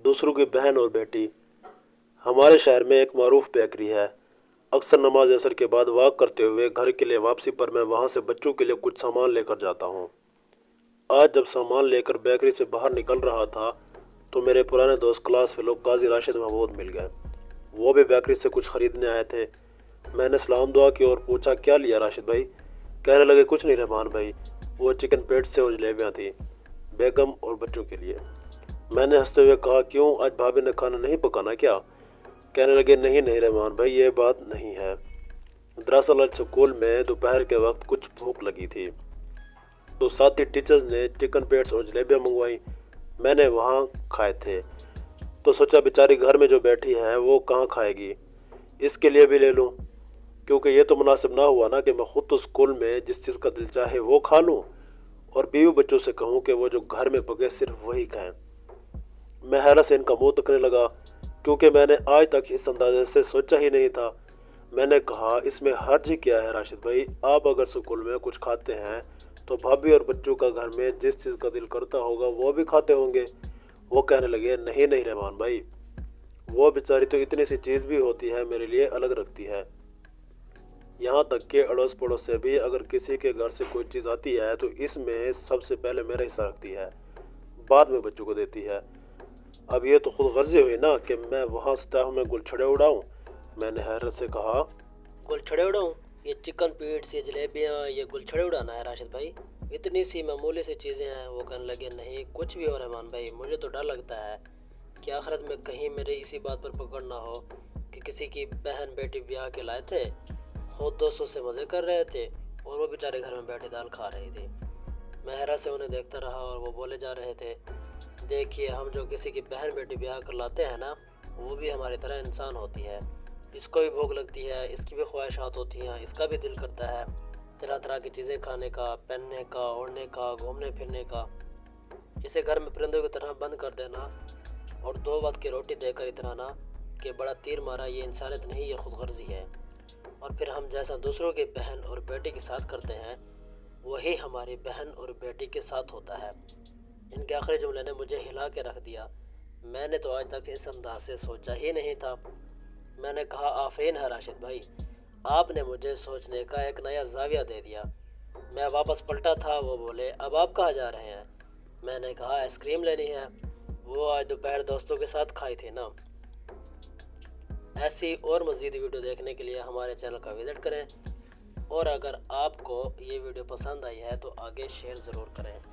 दूसरों की बहन और बेटी। हमारे शहर में एक मारूफ बेकरी है। अक्सर नमाज असर के बाद वॉक करते हुए घर के लिए वापसी पर मैं वहाँ से बच्चों के लिए कुछ सामान लेकर जाता हूँ। आज जब सामान लेकर बेकरी से बाहर निकल रहा था तो मेरे पुराने दोस्त क्लास फेलो काजी राशिद महमूद मिल गए। वो भी बेकरी से कुछ ख़रीदने आए थे। मैंने सलाम दुआ की और पूछा, क्या लिया राशिद भाई? कहने लगे, कुछ नहीं रहमान भाई, वो चिकन पेट से और जलेबियाँ थी, बेगम और बच्चों के लिए। मैंने हंसते हुए कहा, क्यों, आज भाभी ने खाना नहीं पकाना क्या? कहने लगे, नहीं नहीं रहमान भाई, ये बात नहीं है। दरअसल आज स्कूल में दोपहर के वक्त कुछ भूख लगी थी तो साथी टीचर्स ने चिकन पेट्स और जलेबियाँ मंगवाई। मैंने वहाँ खाए थे तो सोचा बेचारी घर में जो बैठी है वो कहाँ खाएगी, इसके लिए भी ले लूँ, क्योंकि ये तो मुनासिब ना हुआ ना कि मैं ख़ुद तो स्कूल में जिस चीज़ का दिल चाहे वो खा लूँ और बीवी बच्चों से कहूँ कि वो जो घर में पके सिर्फ वही खाएं। मैं हैरत से इनका मुंह तकने लगा क्योंकि मैंने आज तक इस अंदाजे से सोचा ही नहीं था। मैंने कहा, इसमें हर्ज ही क्या है राशिद भाई, आप अगर स्कूल में कुछ खाते हैं तो भाभी और बच्चों का घर में जिस चीज़ का दिल करता होगा वो भी खाते होंगे। वो कहने लगे, नहीं नहीं रहमान भाई, वो बेचारी तो इतनी सी चीज़ भी होती है मेरे लिए अलग रखती है। यहाँ तक कि अड़ोस पड़ोस से भी अगर किसी के घर से कोई चीज़ आती है तो इसमें सबसे पहले मेरा हिस्सा रखती है, बाद में बच्चों को देती है। अब ये तो खुद गर्जी हुई ना कि मैं वहाँ स्टाफ में गुलछड़े उड़ाऊँ। मैंने हैरत से कहा, गुलछड़े उड़ाऊँ? ये चिकन पीट्स, ये जलेबियाँ, ये गुलछड़े उड़ाना है राशिद भाई? इतनी सी मामूली सी चीज़ें हैं। वो कहने लगे, नहीं कुछ भी हो रहमान भाई, मुझे तो डर लगता है कि आखिरत में कहीं मेरे इसी बात पर पकड़ ना हो कि किसी की बहन बेटी ब्याह के लाए थे, खुद दोस्तों से मज़े कर रहे थे और वो बेचारे घर में बैठे दाल खा रही थी। मैं हैरत से उन्हें देखता रहा और वो बोले जा रहे थे, देखिए, हम जो किसी की बहन बेटी ब्याह कर लाते हैं ना, वो भी हमारी तरह इंसान होती है, इसको भी भूख लगती है, इसकी भी ख्वाहिशात होती हैं, इसका भी दिल करता है तरह तरह की चीज़ें खाने का, पहनने का, ओढ़ने का, घूमने फिरने का। इसे घर में परिंदों की तरह बंद कर देना और 2 वक्त की रोटी देकर इतराना कि बड़ा तीर मारा, ये इंसानियत नहीं, ये खुदगर्जी है। और फिर हम जैसा दूसरों की बहन और बेटी के साथ करते हैं वही हमारी बहन और बेटी के साथ होता है। इनके आखिरी जुमले ने मुझे हिला के रख दिया। मैंने तो आज तक इस अंदाज से सोचा ही नहीं था। मैंने कहा, आफरीन है राशिद भाई, आपने मुझे सोचने का एक नया जाविया दे दिया। मैं वापस पलटा था। वो बोले, अब आप कहाँ जा रहे हैं? मैंने कहा, आइसक्रीम लेनी है, वो आज दोपहर दोस्तों के साथ खाई थी ना। ऐसी और मज़ीद वीडियो देखने के लिए हमारे चैनल का विज़िट करें और अगर आपको ये वीडियो पसंद आई है तो आगे शेयर ज़रूर करें।